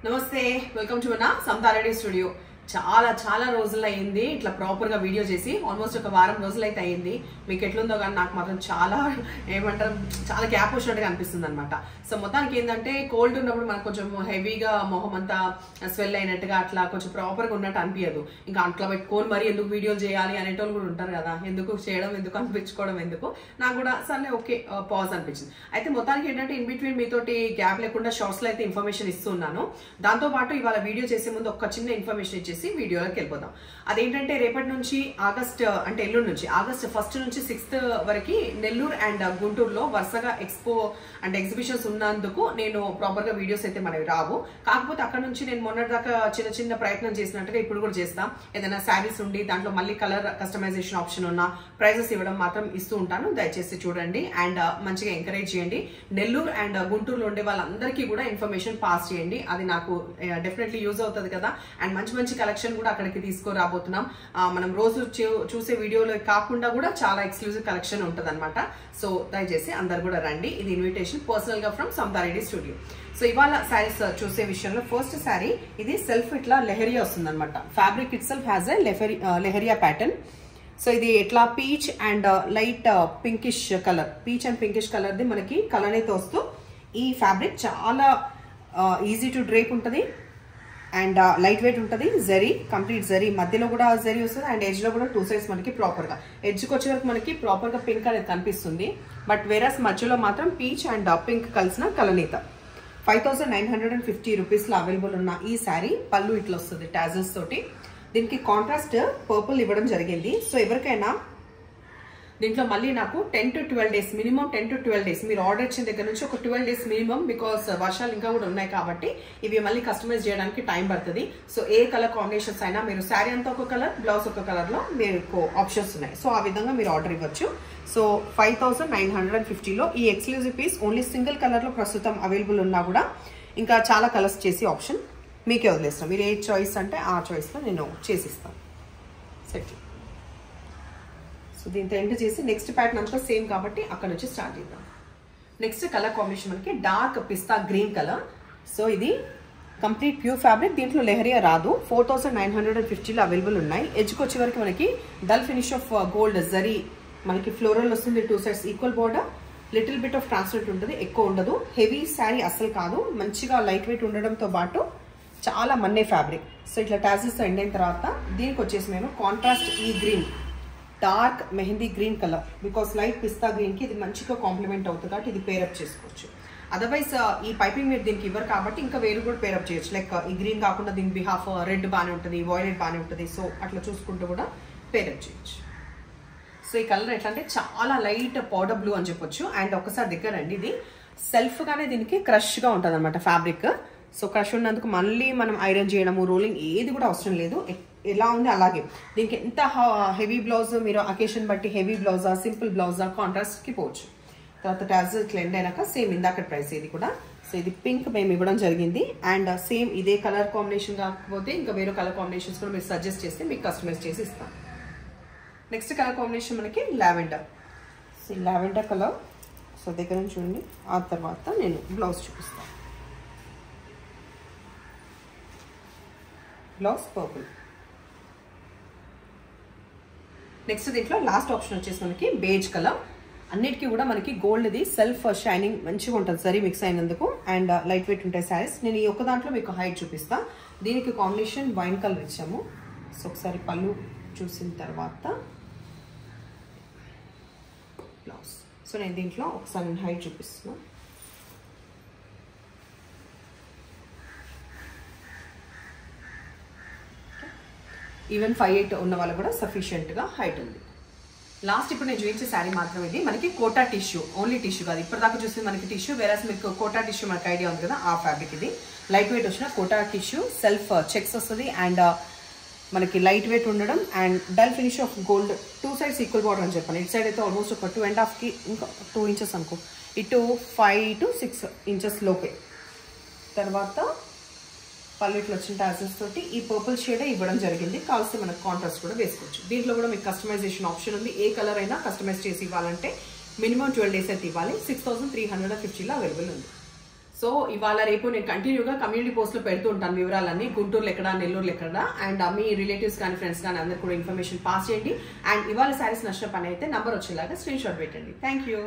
నమస్తే, welcome to మన సమతారెడ్డి studio. చాలా రోజులు అయింది ఇట్లా ప్రాపర్ గా వీడియో చేసి. ఆల్మోస్ట్ ఒక వారం రోజులు అయితే అయింది. మీకు ఎట్లుందో కానీ నాకు మాత్రం చాలా గ్యాప్ వచ్చినట్టుగా అనిపిస్తుంది అనమాట. సో మొత్తానికి ఏంటంటే కోల్డ్ ఉన్నప్పుడు మనకు కొంచెం హెవీగా మొహం అంతా స్వెల్ అయినట్టుగా అట్లా కొంచెం ప్రాపర్ గా ఉన్నట్టు అనిపించదు. ఇంకా అట్లా పెట్టుకొని మరి ఎందుకు వీడియోలు చేయాలి అనేటోళ్ళు కూడా ఉంటారు కదా, ఎందుకు చేయడం ఎందుకు అనిపించుకోవడం ఎందుకు. నాకు కూడా సరే ఓకే పాజ్ అనిపించింది. అయితే మొత్తానికి ఏంటంటే ఇన్ బిట్వీన్ మీతోటి గ్యాప్ లేకుండా షార్ట్స్ లో అయితే ఇన్ఫర్మేషన్ ఇస్తున్నాను. దాంతో పాటు ఇవాళ వీడియో చేసే ముందు ఒక చిన్న ఇన్ఫర్మేషన్ ఇచ్చేసి వీడియోలోకి వెళ్ళిపోదాం. అదేంటంటే రేపటి నుంచి ఎల్లుండి నుంచి ఆగస్ట్ 1 నుంచి 6 వరకు నెల్లూరు అండ్ గుంటూరులో వరుసగా ఎక్స్పో అండ్ ఎగ్జిబిషన్స్ ఉన్నందుకు నేను ప్రాపర్ గా వీడియోస్ అయితే మనవి రావు. కాకపోతే అక్కడ నుంచి నేను మొన్నటిదాకా చిన్న ప్రయత్నం చేసినట్టుగా ఇప్పుడు కూడా చేస్తాం. ఏదైనా శారీస్ ఉండి దాంట్లో మళ్ళీ కలర్ కస్టమైజేషన్ ఆప్షన్ ఉన్న ప్రైజెస్ ఇవ్వడం మాత్రం ఇస్తూ ఉంటాను. దయచేసి చూడండి అండ్ మంచిగా ఎంకరేజ్ చేయండి. నెల్లూరు అండ్ గుంటూరులో ఉండే వాళ్ళందరికీ కూడా ఇన్ఫర్మేషన్ పాస్ చేయండి. అది నాకు డెఫినెట్లీ యూజ్ అవుతుంది కదా. అండ్ మంచి కలెక్షన్ కూడా అక్కడికి తీసుకురాబోతున్నాం. మనం రోజు చూసే వీడియోలో కాకుండా కూడా చాలా ఎక్స్క్లూజివ్ కలెక్షన్ ఉంటుంది అనమాట. సో దయచేసి అందరు కూడా రండి. ఇది ఇన్విటేషన్ పర్సనల్ గా ఫ్రమ్ సమతారెడ్డి స్టూడియో. సో ఇవాళ శారీస్ చూసే విషయంలో ఫస్ట్ శారీ ఇది సెల్ఫ్ ఇట్లా లెహరియా వస్తుంది అనమాట. Fabric itself has a leheriya pattern. So ఇది ఎట్లా peach and light pinkish colour, peach and pinkish colour ది మనకి కలర్ అయితే వస్తూ ఈ ఫ్యాబ్రిక్ చాలా ఈజీ టు డ్రేప్ ఉంటుంది అండ్ లైట్ వెయిట్ ఉంటుంది. జరీ కంప్లీట్ జరీ, మధ్యలో కూడా జరీ వస్తుంది అండ్ ఎడ్జ్ లో కూడా 2 సైడ్స్ మనకి ప్రాపర్ గా, ఎడ్జ్కి వచ్చే వరకు మనకి ప్రాపర్ గా పింక్ అనేది కనిపిస్తుంది. బట్ వేరస్ మధ్యలో మాత్రం పీచ్ అండ్ పింక్ కలిసిన కలనీత. 5950 రూపీస్ లో అవైలబుల్ ఉన్న ఈ శారీ పళ్ళు ఇట్లా వస్తుంది టాజల్స్ తోటి. దీనికి కాంట్రాస్ట్ పర్పుల్ ఇవ్వడం జరిగింది. సో ఎవరికైనా దీంట్లో మళ్ళీ నాకు 10 to 12 days minimum, 10 to 12 days మీరు ఆర్డర్ ఇచ్చిన దగ్గర నుంచి ఒక 12 డేస్ మినిమం, బికాస్ వర్షాలు ఇంకా కూడా ఉన్నాయి కాబట్టి ఇవి మళ్ళీ కస్టమైజ్ చేయడానికి టైం పడుతుంది. సో ఏ కలర్ కాంబినేషన్స్ అయినా మీరు శారీ అంతా ఒక కలర్, బ్లౌజ్ ఒక కలర్ లో మీకు ఆప్షన్స్ ఉన్నాయి. సో ఆ విధంగా మీరు ఆర్డర్ ఇవ్వచ్చు. సో 5950 లో ఈ exclusive piece only single colour లో ప్రస్తుతం అవైలబుల్ ఉన్నా కూడా ఇంకా చాలా కలర్స్ చేసి ఆప్షన్ మీకే వదిలేస్తాం. మీరు ఏ చాయిస్ అంటే ఆ చాయిస్ లో నేను చేసిస్తాను. సెట్. సో దీంతో ఎండ్ చేసి నెక్స్ట్ ప్యాటర్న్ అంతా సేమ్ కాబట్టి అక్కడ నుంచి స్టార్ట్ చేద్దాం. నెక్స్ట్ కలర్ కాంబినేషన్ మనకి డార్క్ పిస్తా గ్రీన్ కలర్. సో ఇది కంప్లీట్ ప్యూర్ ఫ్యాబ్రిక్. దీంట్లో లెహరియా రాదు. 4950 లో అవైలబుల్ ఉన్నాయి. ఎడ్జ్కి వచ్చే వరకు మనకి dull finish off gold zari మనకి ఫ్లోరల్ వస్తుంది. 2 sides equal border, little bit of transparent ఉంటుంది, ఎక్కువ ఉండదు. హెవీ శారీ అస్సలు కాదు. మంచిగా లైట్ వెయిట్ ఉండడంతో పాటు చాలా మన్నే ఫ్యాబ్రిక్. సో ఇట్లా టాజిల్స్ ఎండ్ అయిన తర్వాత దీనికి వచ్చేసి మేము కాంట్రాస్ట్ ఈ green, dark mehndi green colour, because light pista green కి ఇది మంచిగా కాంప్లిమెంట్ అవుతుంది కాబట్టి ఇది పేరప్ చేసుకోవచ్చు. అదర్వైజ్ ఈ పైపింగ్ మీరు దీనికి ఇవ్వరు కాబట్టి ఇంకా వేరు కూడా పేరప్ చేయొచ్చు. లైక్ ఈ గ్రీన్ కాకుండా దీని బిహాఫ్ రెడ్ బాగానే ఉంటుంది, వాయిలెట్ బాగానే ఉంటుంది. సో అట్లా చూసుకుంటూ కూడా పేరప్ చేయొచ్చు. సో ఈ కలర్ ఎట్లా అంటే చాలా లైట్ పౌడర్ బ్లూ అని చెప్పొచ్చు. అండ్ ఒకసారి దగ్గర అండి, ఇది సెల్ఫ్ గానే దీనికి క్రష్ గా ఉంటుంది అనమాట ఫ్యాబ్రిక్. సో క్రష్ ఉన్నందుకు మళ్ళీ మనం ఐరన్ చేయడము, రోలింగ్ ఏది కూడా అవసరం లేదు. ఎలా ఉంది అలాగే. దీనికి ఎంత హెవీ బ్లౌజ్ మీరు అకేషన్ బట్టి హెవీ బ్లౌజా, సింపుల్ బ్లౌజా, కాంట్రాస్ట్ కి పోవచ్చు. తర్వాత టాజల్ క్లెండ్ అయినాక సేమ్ ఇందాక ప్రైస్ ఇది కూడా. సో ఇది పింక్ మేము ఇవ్వడం జరిగింది. అండ్ సేమ్ ఇదే కలర్ కాంబినేషన్ కాకపోతే ఇంకా వేరే కలర్ కాంబినేషన్స్ కూడా మీరు సజెస్ట్ చేస్తే మీకు కస్టమైజ్ చేసి ఇస్తాం. నెక్స్ట్ కలర్ కాంబినేషన్ మనకి lavender. So lavender colour. So దగ్గర నుంచి చూడండి. ఆ తర్వాత నేను బ్లౌజ్ చూపిస్తాను. Blouse purple. నెక్స్ట్ దీంట్లో లాస్ట్ ఆప్షన్ వచ్చేసి మనకి బేజ్ కలర్. అన్నిటికీ కూడా మనకి గోల్డ్ ది సెల్ఫ్ షైనింగ్ మంచిగా ఉంటుంది సరే మిక్స్ అయినందుకు. అండ్ లైట్ వెయిట్ ఉంటాయి శారీస్. నేను ఈ ఒక్క దాంట్లో మీకు హైట్ చూపిస్తా. దీనికి కాంబినేషన్ వైన్ కలర్ ఇచ్చాము. సో ఒకసారి పళ్ళు చూసిన తర్వాత బ్లౌజ్. సో నేను దీంట్లో ఒకసారి నేను హైట్ చూపిస్తున్నా. ఈవెన్ 5'8" ఉన్న వాళ్ళు కూడా సఫిషియెంట్ గా హైట్ ఉంది. లాస్ట్ ఇప్పుడు నేను చూపించే శారీ మాత్రం ఇది మనకి కోటా టిష్యూ, ఓన్లీ టిష్యూ కాదు. ఇప్పటిదాకా చూస్తే మనకి టిష్యూ, వేరే మీకు కోటా టిష్యూ మనకి ఐడియా ఉంది కదా, ఆ ఫ్యాబ్రిక్ ఇది. లైట్ వెయిట్ వచ్చిన కోటా టిష్యూ, సెల్ఫ్ చెక్స్ వస్తుంది అండ్ మనకి లైట్ వెయిట్ ఉండడం and dull finish off gold. 2 sides equal border అని చెప్పాను. ఇటు సైడ్ అయితే ఆల్మోస్ట్ ఒక 2.5 కి ఇంకా 2 ఇంచెస్ అనుకో, ఇటు 5 to 6 ఇంచెస్ లోపే. తర్వాత పల్లెట్లు వచ్చిన టాజల్స్ తోటి ఈ పర్పుల్ షేడ్ ఇవ్వడం జరిగింది. కావాల్సి మనకు కాంట్రాస్ట్ కూడా వేసుకోవచ్చు. దీంట్లో కూడా మీకు కస్టమైజేషన్ ఆప్షన్ ఉంది. ఏ కలర్ అయినా కస్టమైజ్ చేసి ఇవ్వాలంటే మినిమం 12 డేస్ అయితే ఇవ్వాలి. 6350 లో అవైలబుల్ ఉంది. సో ఇవాళ రేపు నేను కంటిన్యూగా కమ్యూనిటీ పోస్ట్ లో పెడుతూ ఉంటాను వివరాలన్నీ, గుంటూరులో ఎక్కడ, నెల్లూరులో ఎక్కడ. అండ్ మీ రిలేటివ్స్ కానీ ఫ్రెండ్స్ కానీ అందరు కూడా ఇన్ఫర్మేషన్ పాస్ చేయండి. అండ్ ఇవాళ శారీస్ నచ్చిన పని అయితే నంబర్ వచ్చేలాగా స్క్రీన్ షాట్ పెట్టండి. Thank you.